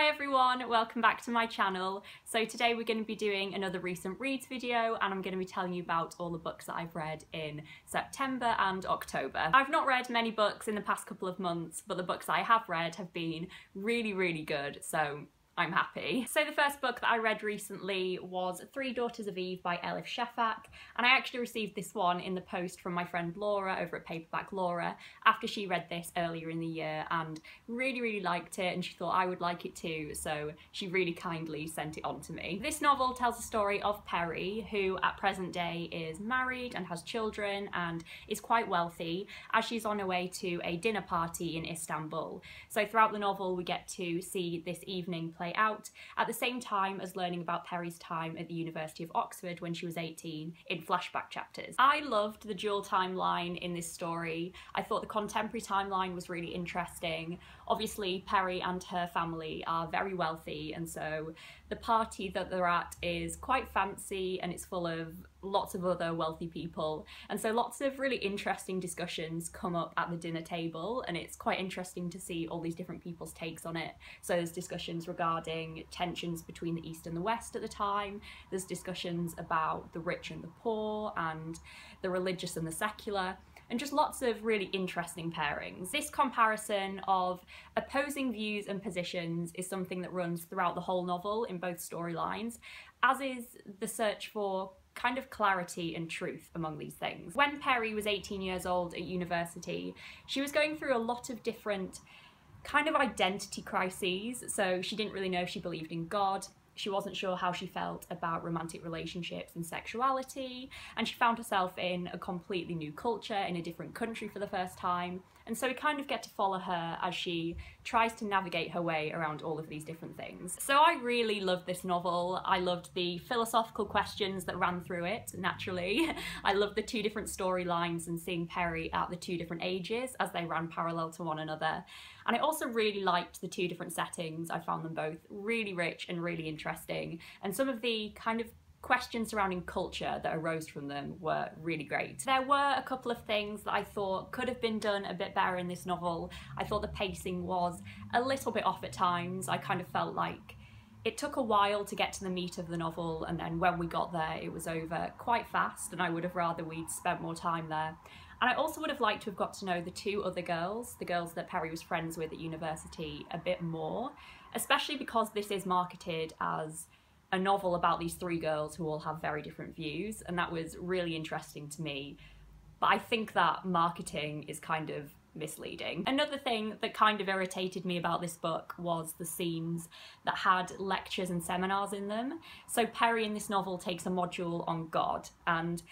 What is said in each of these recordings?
Hi everyone, welcome back to my channel. So today we're going to be doing another recent reads video and I'm going to be telling you about all the books that I've read in September and October. I've not read many books in the past couple of months, but the books I have read have been really good, so I'm happy. So the first book that I read recently was Three Daughters of Eve by Elif Shafak, and I actually received this one in the post from my friend Laura over at Paperback Laura after she read this earlier in the year and really liked it, and she thought I would like it too, so she really kindly sent it on to me. This novel tells the story of Peri, who at present day is married and has children and is quite wealthy, as she's on her way to a dinner party in Istanbul. So throughout the novel we get to see this evening play out, at the same time as learning about Peri's time at the University of Oxford when she was 18 in flashback chapters. I loved the dual timeline in this story. I thought the contemporary timeline was really interesting. Obviously Peri and her family are very wealthy, and so the party that they're at is quite fancy and it's full of lots of other wealthy people, and so lots of really interesting discussions come up at the dinner table, and it's quite interesting to see all these different people's takes on it. So there's discussions regarding tensions between the East and the West at the time, there's discussions about the rich and the poor and the religious and the secular, and just lots of really interesting pairings. This comparison of opposing views and positions is something that runs throughout the whole novel in both storylines, as is the search for kind of clarity and truth among these things. When Peri was 18 years old at university, she was going through a lot of different kind of identity crises. So she didn't really know if she believed in God, she wasn't sure how she felt about romantic relationships and sexuality, and she found herself in a completely new culture in a different country for the first time. And so we kind of get to follow her as she tries to navigate her way around all of these different things. So I really loved this novel. I loved the philosophical questions that ran through it, naturally. I loved the two different storylines and seeing Peri at the two different ages as they ran parallel to one another. And I also really liked the two different settings. I found them both really rich and really interesting. And some of the kind of questions surrounding culture that arose from them were really great. There were a couple of things that I thought could have been done a bit better in this novel. I thought the pacing was a little bit off at times. I kind of felt like it took a while to get to the meat of the novel, and then when we got there it was over quite fast, and I would have rather we'd spent more time there. And I also would have liked to have got to know the two other girls, the girls that Peri was friends with at university, a bit more, especially because this is marketed as a novel about these three girls who all have very different views, and that was really interesting to me. But I think that marketing is kind of misleading. Another thing that kind of irritated me about this book was the scenes that had lectures and seminars in them. So Peri in this novel takes a module on God, and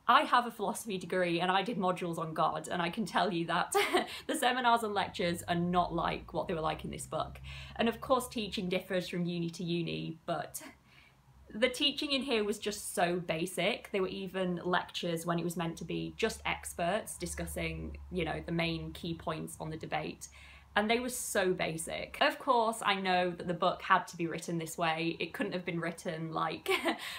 I have a philosophy degree and I did modules on God, and I can tell you that the seminars and lectures are not like what they were like in this book. And of course teaching differs from uni to uni, but the teaching in here was just so basic. There were even lectures when it was meant to be just experts discussing, you know, the main key points on the debate, and they were so basic. Of course, I know that the book had to be written this way. It couldn't have been written like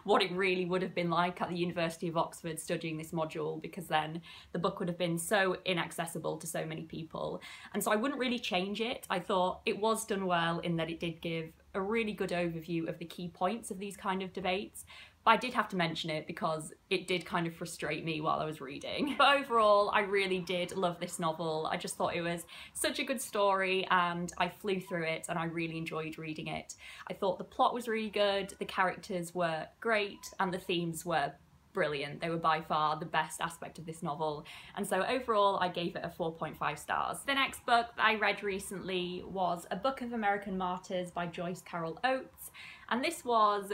what it really would have been like at the University of Oxford studying this module, because then the book would have been so inaccessible to so many people. And so I wouldn't really change it. I thought it was done well in that it did give a really good overview of the key points of these kind of debates. But I did have to mention it because it did kind of frustrate me while I was reading. But overall, I really did love this novel. I just thought it was such a good story and I flew through it and I really enjoyed reading it. I thought the plot was really good, the characters were great, and the themes were brilliant. They were by far the best aspect of this novel, and so overall I gave it a 4.5 stars. The next book that I read recently was A Book of American Martyrs by Joyce Carol Oates, and this was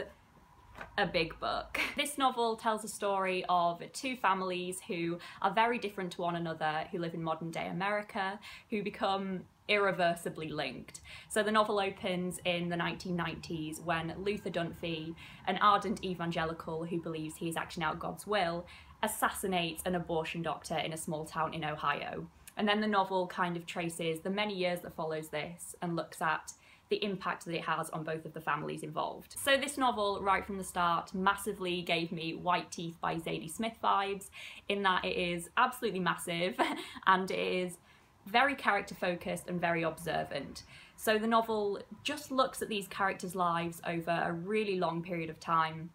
a big book. This novel tells a story of two families who are very different to one another, who live in modern day America, who become irreversibly linked. So the novel opens in the 1990s when Luther Dunphy, an ardent evangelical who believes he is acting out God's will, assassinates an abortion doctor in a small town in Ohio. And then the novel kind of traces the many years that follows this and looks at the impact that it has on both of the families involved. So this novel, right from the start, massively gave me White Teeth by Zadie Smith vibes, in that it is absolutely massive and it is very character focused and very observant. So the novel just looks at these characters' lives over a really long period of time.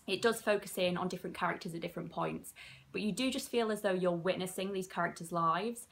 It does focus in on different characters at different points, but you do just feel as though you're witnessing these characters' lives,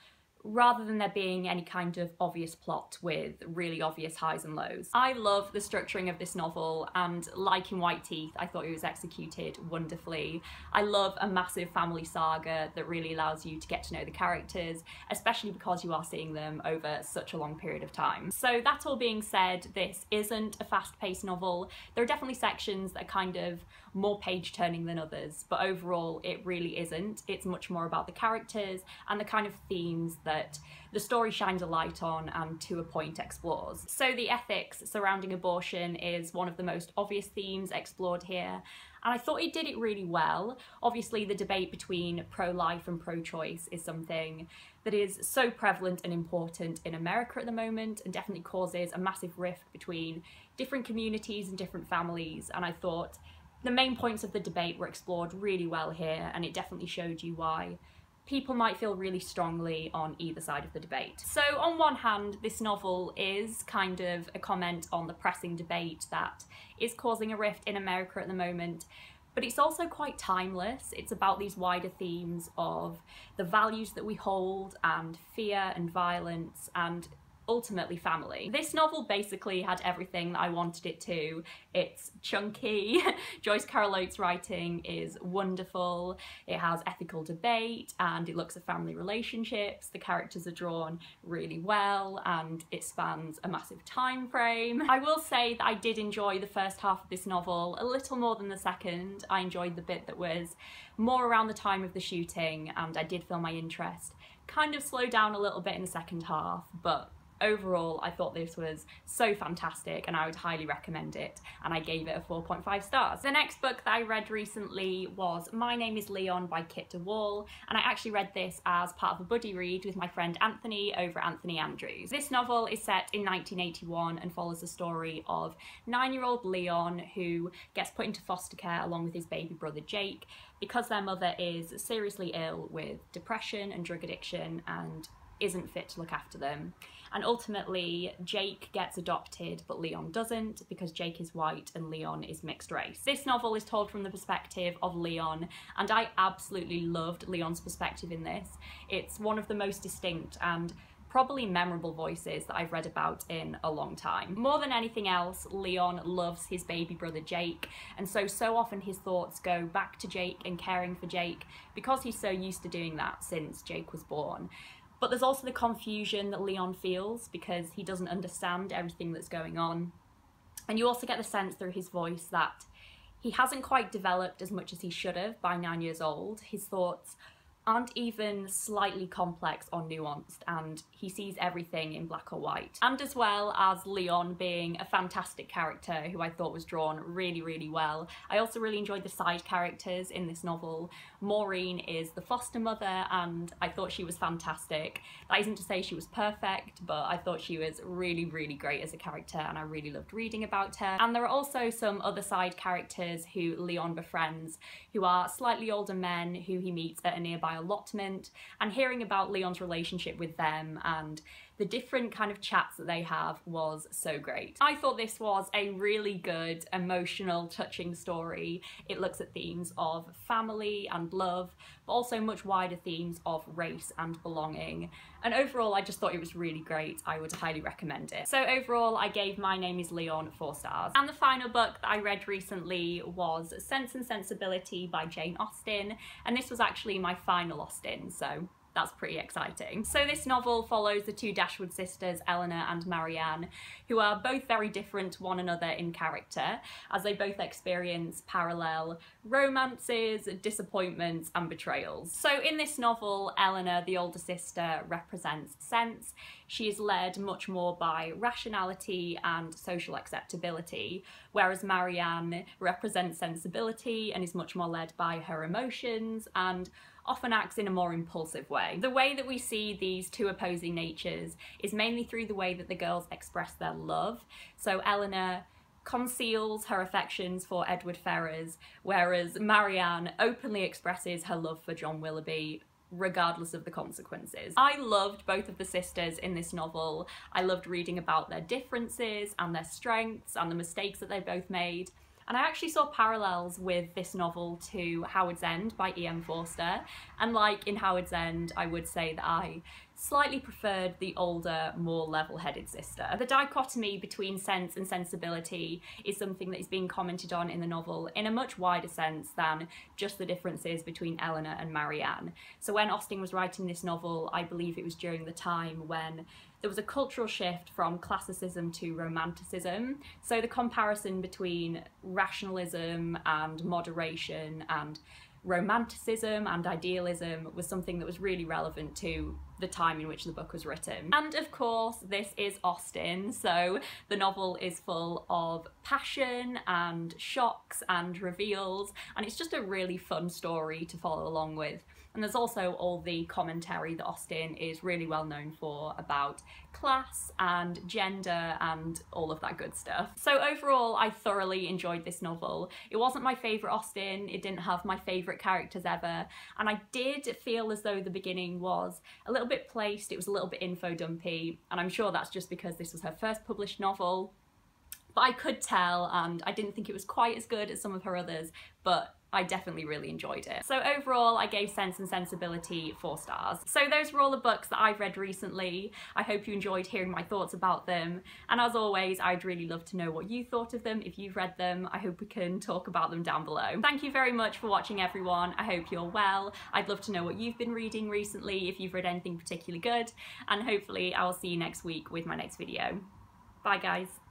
rather than there being any kind of obvious plot with really obvious highs and lows. I love the structuring of this novel, and like in White Teeth, I thought it was executed wonderfully. I love a massive family saga that really allows you to get to know the characters, especially because you are seeing them over such a long period of time. So that all being said, this isn't a fast-paced novel. There are definitely sections that are kind of more page-turning than others, but overall it really isn't. It's much more about the characters and the kind of themes that the story shines a light on and to a point explores. So the ethics surrounding abortion is one of the most obvious themes explored here, and I thought it did it really well. Obviously the debate between pro-life and pro-choice is something that is so prevalent and important in America at the moment, and definitely causes a massive rift between different communities and different families, and I thought the main points of the debate were explored really well here, and it definitely showed you why people might feel really strongly on either side of the debate. So on one hand, this novel is kind of a comment on the pressing debate that is causing a rift in America at the moment, but it's also quite timeless. It's about these wider themes of the values that we hold, and fear and violence, and ultimately family. This novel basically had everything that I wanted it to. It's chunky, Joyce Carol Oates' writing is wonderful, it has ethical debate, and it looks at family relationships, the characters are drawn really well, and it spans a massive time frame. I will say that I did enjoy the first half of this novel a little more than the second. I enjoyed the bit that was more around the time of the shooting, and I did feel my interest kind of slow down a little bit in the second half, but overall, I thought this was so fantastic and I would highly recommend it, and I gave it a 4.5 stars. The next book that I read recently was My Name is Leon by Kit de Wall, and I actually read this as part of a buddy read with my friend Anthony over at Anthony Andrews. This novel is set in 1981 and follows the story of 9-year-old Leon, who gets put into foster care along with his baby brother Jake because their mother is seriously ill with depression and drug addiction and isn't fit to look after them. And ultimately Jake gets adopted, but Leon doesn't, because Jake is white and Leon is mixed race. This novel is told from the perspective of Leon, and I absolutely loved Leon's perspective in this. It's one of the most distinct and probably memorable voices that I've read about in a long time. More than anything else, Leon loves his baby brother Jake, and so often his thoughts go back to Jake and caring for Jake because he's so used to doing that since Jake was born. But there's also the confusion that Leon feels because he doesn't understand everything that's going on. And you also get the sense through his voice that he hasn't quite developed as much as he should have by 9 years old. His thoughts aren't even slightly complex or nuanced, and he sees everything in black or white. And as well as Leon being a fantastic character who I thought was drawn really, really well, I also really enjoyed the side characters in this novel. Maureen is the foster mother, and I thought she was fantastic. That isn't to say she was perfect, but I thought she was really, really great as a character, and I really loved reading about her. And there are also some other side characters who Leon befriends, who are slightly older men who he meets at a nearby allotment, and hearing about Leon's relationship with them and the different kind of chats that they have was so great. I thought this was a really good, emotional, touching story. It looks at themes of family and love, but also much wider themes of race and belonging. And overall, I just thought it was really great. I would highly recommend it. So overall, I gave My Name is Leon 4 stars. And the final book that I read recently was Sense and Sensibility by Jane Austen, and this was actually my final Austen, so that's pretty exciting. So this novel follows the two Dashwood sisters, Eleanor and Marianne, who are both very different to one another in character, as they both experience parallel romances, disappointments and betrayals. So in this novel, Eleanor, the older sister, represents sense. She is led much more by rationality and social acceptability, whereas Marianne represents sensibility and is much more led by her emotions and often acts in a more impulsive way. The way that we see these two opposing natures is mainly through the way that the girls express their love. So Eleanor conceals her affections for Edward Ferrars, whereas Marianne openly expresses her love for John Willoughby, regardless of the consequences. I loved both of the sisters in this novel. I loved reading about their differences and their strengths and the mistakes that they both made. And I actually saw parallels with this novel to Howard's End by E.M. Forster. And like in Howard's End, I would say that I slightly preferred the older, more level-headed sister. The dichotomy between sense and sensibility is something that is being commented on in the novel in a much wider sense than just the differences between Eleanor and Marianne. So when Austen was writing this novel, I believe it was during the time when there was a cultural shift from classicism to romanticism. So the comparison between rationalism and moderation and romanticism and idealism was something that was really relevant to the time in which the book was written. And of course, this is Austen, so the novel is full of passion and shocks and reveals, and it's just a really fun story to follow along with. And there's also all the commentary that Austen is really well known for about class and gender and all of that good stuff. So overall, I thoroughly enjoyed this novel. It wasn't my favourite Austen, it didn't have my favourite characters ever, and I did feel as though the beginning was a little bit placed, it was a little bit info dumpy, and I'm sure that's just because this was her first published novel. But I could tell, and I didn't think it was quite as good as some of her others, but I definitely really enjoyed it. So overall, I gave Sense and Sensibility 4 stars. So those were all the books that I've read recently. I hope you enjoyed hearing my thoughts about them. And as always, I'd really love to know what you thought of them if you've read them. I hope we can talk about them down below. Thank you very much for watching, everyone. I hope you're well. I'd love to know what you've been reading recently, if you've read anything particularly good. And hopefully I will see you next week with my next video. Bye, guys.